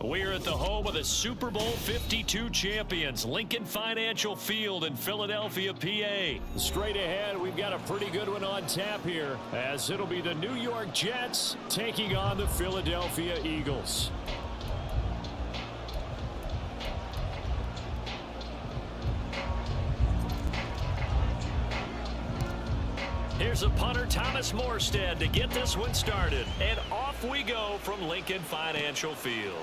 We're at the home of the Super Bowl 52 champions, Lincoln Financial Field in Philadelphia, PA. Straight ahead, we've got a pretty good one on tap here, as it'll be the New York Jets taking on the Philadelphia Eagles. Here's a punter, Thomas Morstead, to get this one started. And off we go from Lincoln Financial Field.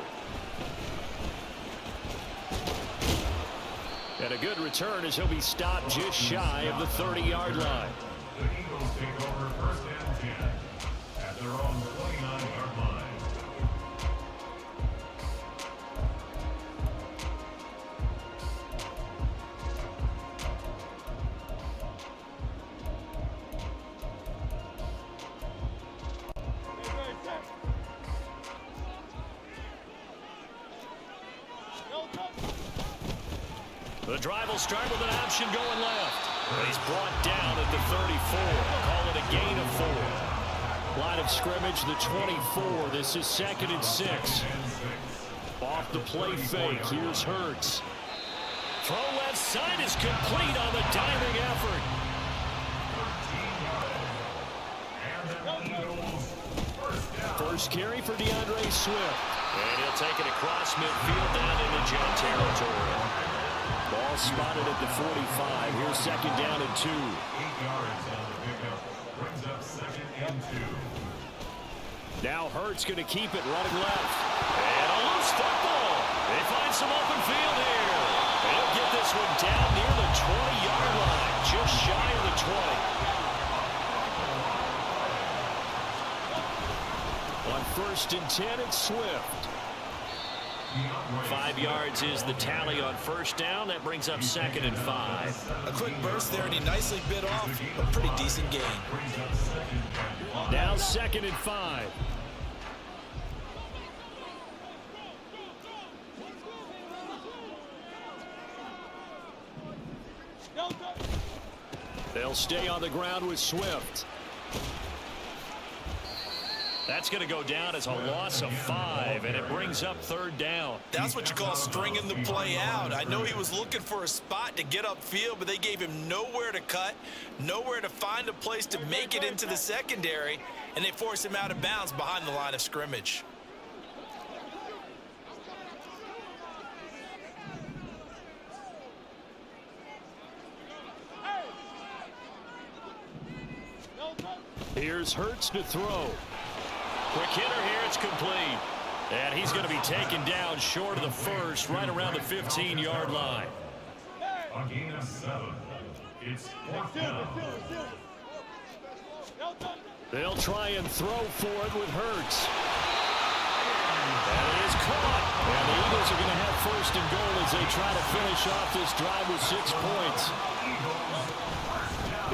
And a good return as he'll be stopped just shy of the 30-yard line. The Eagles take over first and 10 at their own 29-yard line. The drive will start with an option going left. But he's brought down at the 34. Call it a gain of 4. Line of scrimmage, the 24. This is 2nd and 6. Off the play fake. Here's Hurts. Throw left side is complete on the diving effort. First carry for DeAndre Swift. And he'll take it across midfield down into Jet territory. Ball spotted at the 45. Here's 2nd down and 2. 8 yards on the pickup. Brings up 2nd and 2. Now Hurts going to keep it running left. And a loose football. They find some open field here. They'll get this one down near the 20-yard line. Just shy of the 20. On 1st and 10, it's Swift. 5 yards is the tally on 1st down. That brings up 2nd and 5. A quick burst there, and he nicely bit off a pretty decent gain. Now 2nd and 5. They'll stay on the ground with Swift. That's going to go down as a loss of 5, and it brings up 3rd down. That's what you call stringing the play out. I know he was looking for a spot to get upfield, but they gave him nowhere to cut, nowhere to find a place to make it into the secondary, and they forced him out of bounds behind the line of scrimmage. Here's Hurts to throw. Quick hitter here, it's complete. And he's going to be taken down short of the 1st, right around the 15-yard line. A gain of 7. It's 4th down. They'll try and throw for it with Hurts. And it is caught. And the Eagles are going to have 1st and goal as they try to finish off this drive with 6 points.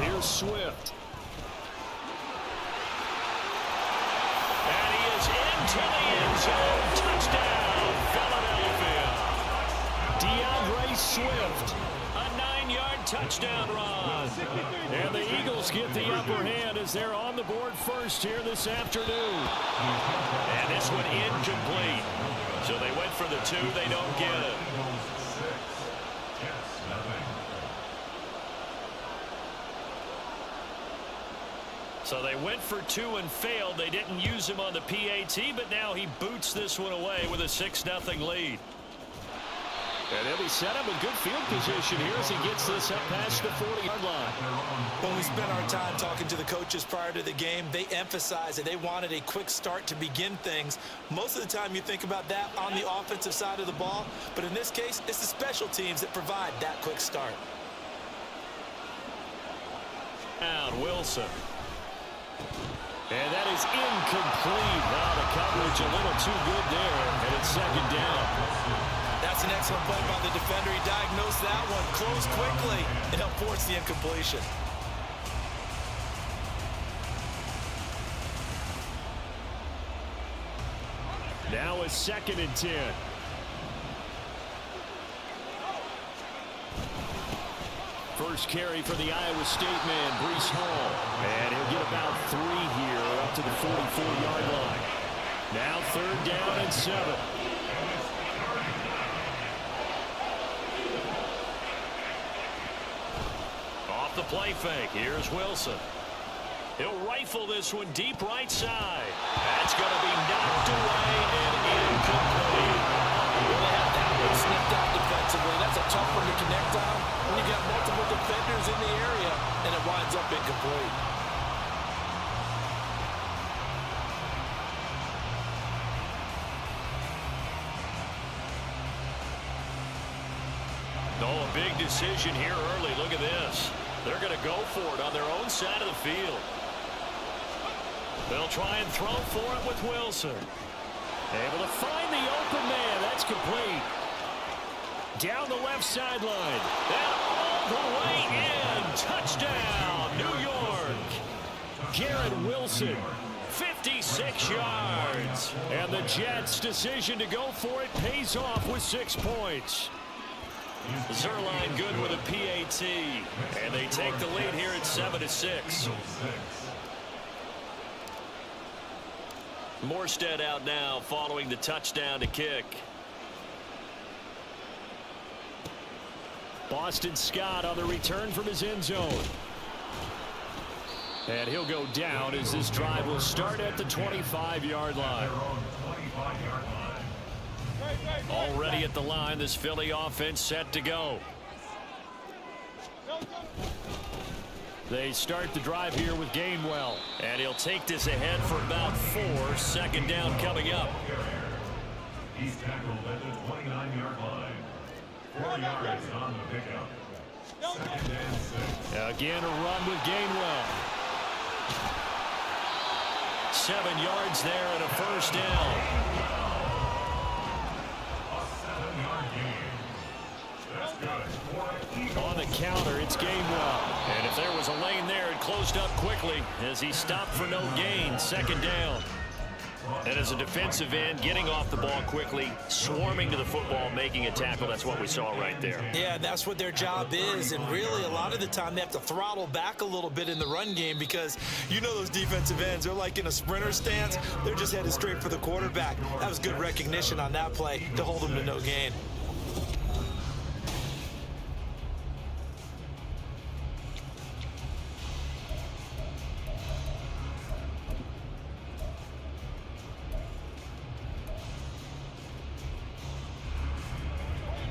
Here's Swift. To the end zone. Touchdown, Philadelphia. DeAndre Swift, a 9-yard touchdown run. And the Eagles get the upper hand as they're on the board first here this afternoon. And this one incomplete. So they went for the 2. They don't get it. So they went for 2 and failed. They didn't use him on the PAT, but now he boots this one away with a 6-0 lead. And he'll be set up in good field position here as he gets this up past the 40-yard line. When we spent our time talking to the coaches prior to the game, they emphasized that they wanted a quick start to begin things. Most of the time you think about that on the offensive side of the ball, but in this case, it's the special teams that provide that quick start. Down Wilson. And that is incomplete. Now the coverage a little too good there, and it's 2nd down. That's an excellent play by the defender. He diagnosed that one, closed quickly, and helped force the incompletion. Now it's 2nd and 10. First carry for the Iowa State man, Breece Hall. And he'll get about 3 here up to the 44-yard line. Now 3rd down and 7. play fake. Here's Wilson. He'll rifle this one deep right side. That's going to be knocked away and incomplete. Well, they have that one snipped out defensively. That's a tough one to connect on when you got multiple defenders in the area, and it winds up incomplete. Oh, a big decision here early. Look at this. They're going to go for it on their own side of the field. They'll try and throw for it with Wilson. Able to find the open man. That's complete. Down the left sideline. And all the way in. Touchdown, New York. Garrett Wilson, 56 yards. And the Jets' decision to go for it pays off with 6 points. Zerline good with a PAT. And they take the lead here at 7-6. Morstead out now following the touchdown to kick. Boston Scott on the return from his end zone. And he'll go down as this drive will start at the 25-yard line. Already at the line, this Philly offense set to go. They start the drive here with Gainwell. And he'll take this ahead for about 4. Second down coming up. He's tackled at the 29-yard line. 4 yards on the pickup. Second and 6. Again, a run with Gainwell. 7 yards there and a first down. On the counter, it's Gainwell. And if there was a lane there, it closed up quickly as he stopped for no gain. Second down. And as a defensive end, getting off the ball quickly, swarming to the football, making a tackle. That's what we saw right there. Yeah, that's what their job is. And really, a lot of the time, they have to throttle back a little bit in the run game because you know those defensive ends, they're like in a sprinter stance. They're just headed straight for the quarterback. That was good recognition on that play to hold them to no gain.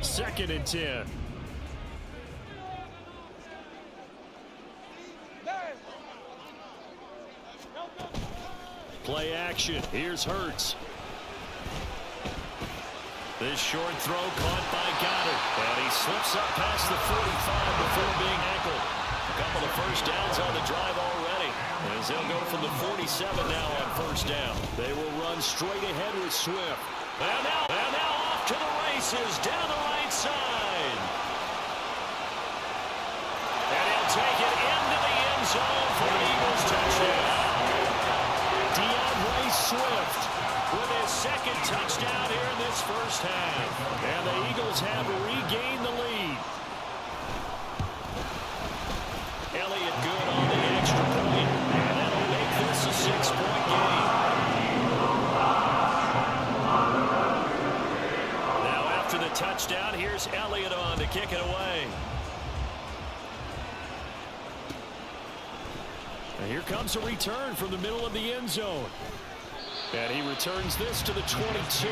Second and 10. Play action. Here's Hurts. This short throw caught by Goddard. And he slips up past the 45 before being tackled. A couple of first downs on the drive already. As they'll go from the 47 now on first down. They will run straight ahead with Swift. And now off to the races down the right side. And he'll take it into the end zone for the Eagles touchdown. Swift with his second touchdown here in this first half. And the Eagles have regained the lead. Elliott good on the extra point. And that'll make this a 6-point game. Now after the touchdown, here's Elliott on to kick it away. And here comes a return from the middle of the end zone. And he returns this to the 22.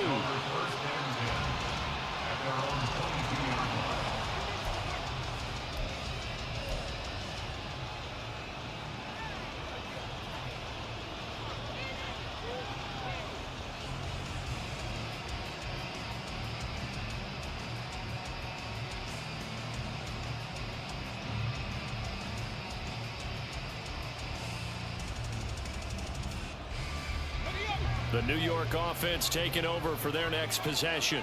The New York offense taking over for their next possession.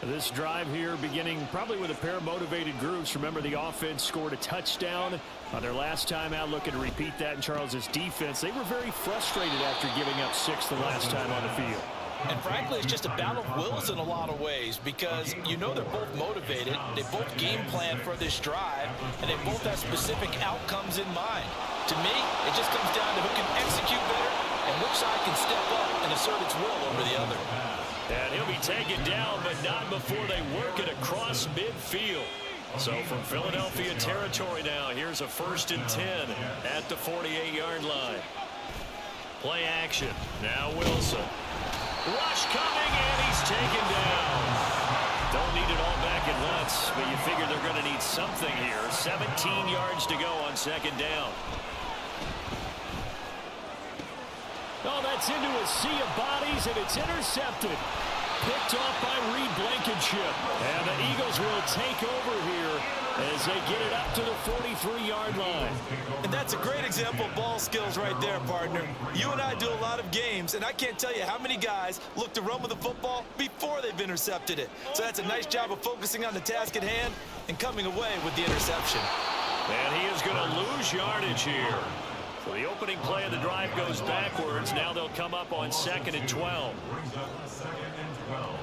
This drive here beginning probably with a pair of motivated groups. Remember, the offense scored a touchdown on their last time out, looking to repeat that in Charles's defense. They were very frustrated after giving up 6 the last time on the field. And frankly, it's just a battle of wills in a lot of ways because you know they're both motivated. They both game plan for this drive, and they both have specific outcomes in mind. To me, it just comes down to who can execute better and which side can step up and assert its will over the other. And he'll be taken down, but not before they work it across midfield. So from Philadelphia territory now, here's a 1st and 10 at the 48-yard line. Play action. Now Wilson. Rush coming, and he's taken down. Don't need it all back at once, but you figure they're going to need something here. 17 yards to go on 2nd down. Oh, that's into a sea of bodies, and it's intercepted. Picked off by Reed Blankenship. And the Eagles will take over here as they get it up to the 43-yard line. And that's a great example of ball skills right there, partner. You and I do a lot of games, and I can't tell you how many guys look to run with the football before they've intercepted it. So that's a nice job of focusing on the task at hand and coming away with the interception. And he is going to lose yardage here. So the opening play of the drive goes backwards. Now they'll come up on 2nd and 12. Brings up 2nd and 12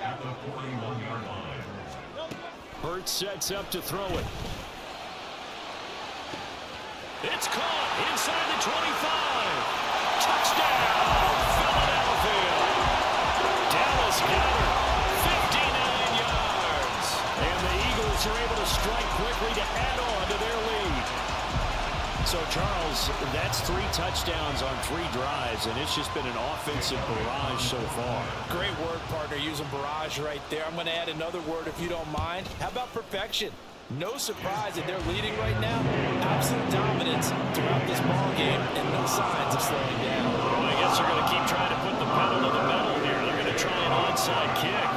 at the 41-yard line. Hurts sets up to throw it. It's caught inside the 25. Touchdown, Philadelphia. Dallas Goedert, 59 yards. And the Eagles are able to strike quickly to add on to their lead. So, Charles, that's 3 touchdowns on 3 drives, and it's just been an offensive barrage so far. Great word, partner, using barrage right there. I'm going to add another word if you don't mind. How about perfection? No surprise that they're leading right now. Absolute dominance throughout this ball game and no signs of slowing down. Well, I guess they're going to keep trying to put the pedal to the metal here. They're going to try an onside kick.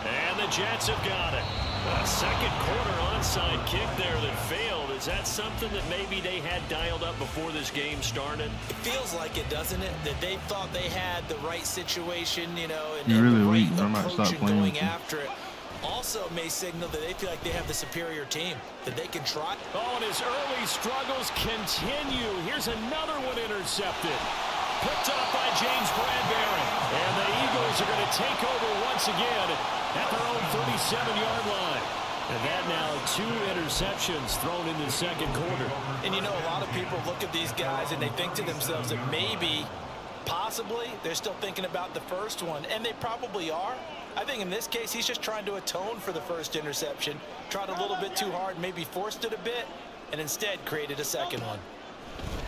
And the Jets have got it. A 2nd quarter onside kick there that failed. Is that something that maybe they had dialed up before this game started? It feels like it, doesn't it? That they thought they had the right situation, you know, and You're really the right weak. I might approach stop and playing going with you. after it. Also may signal that they feel like they have the superior team, that they can try. Oh, and his early struggles continue. Here's another one intercepted. Picked up by James Bradbury. And the Eagles are going to take over once again At their own 37-yard line. And that now 2 interceptions thrown in the 2nd quarter. And you know, a lot of people look at these guys and they think to themselves that maybe, possibly, they're still thinking about the first one. And they probably are. I think in this case, he's just trying to atone for the first interception. Tried a little bit too hard, maybe forced it a bit, and instead created a 2nd one.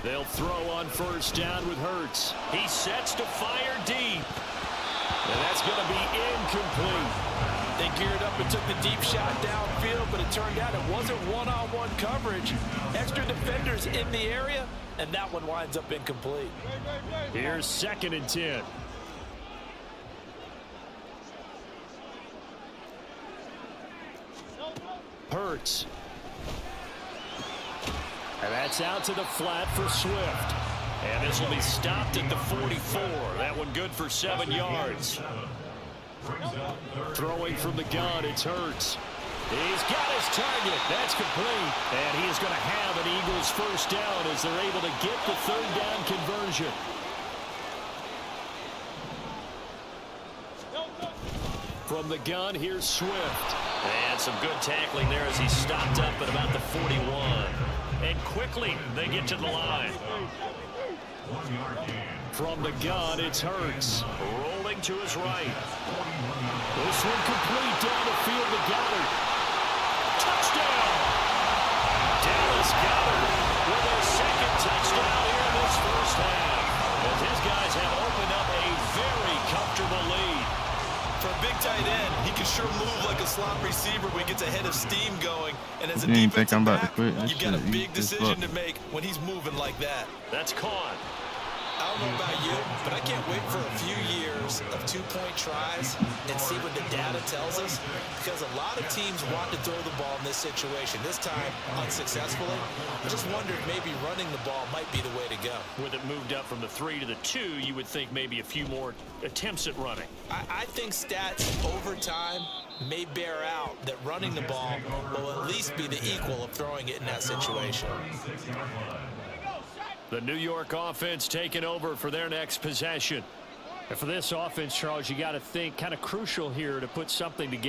They'll throw on 1st down with Hurts. He sets to fire deep. And that's going to be incomplete. They geared up and took the deep shot downfield, but it turned out it wasn't one-on-one coverage. Extra defenders in the area, and that one winds up incomplete. Here's 2nd and 10. Hurts. And that's out to the flat for Swift. And this will be stopped at the 44. That one good for 7 yards. Throwing from the gun, it's Hurts. He's got his target. That's complete. And he is going to have an Eagles 1st down as they're able to get the 3rd down conversion. From the gun, here's Swift. And some good tackling there as he stopped up at about the 41. And quickly they get to the line. From the gun, it's Hurts. Rolling to his right. This one complete down the field to Goddard. Touchdown! Dallas Goedert with their 2nd touchdown here in this 1st half. As his guys have opened up a very comfortable lead. For a big tight end, he can sure move like a slot receiver when he gets a head of steam going. And as a You ain't think defensive I'm about to back, quit? That you've got a shit big easy as decision fuck. to make when he's moving like that. That's caught. I don't know about you, but I can't wait for a few years of 2-point tries and see what the data tells us, because a lot of teams want to throw the ball in this situation. This time, unsuccessfully. I just wondered maybe running the ball might be the way to go. With it moved up from the 3 to the 2, you would think maybe a few more attempts at running. I think stats over time may bear out that running the ball will at least be the equal of throwing it in that situation. The New York offense taking over for their next possession. And for this offense, Charles, you got to think kind of crucial here to put something together.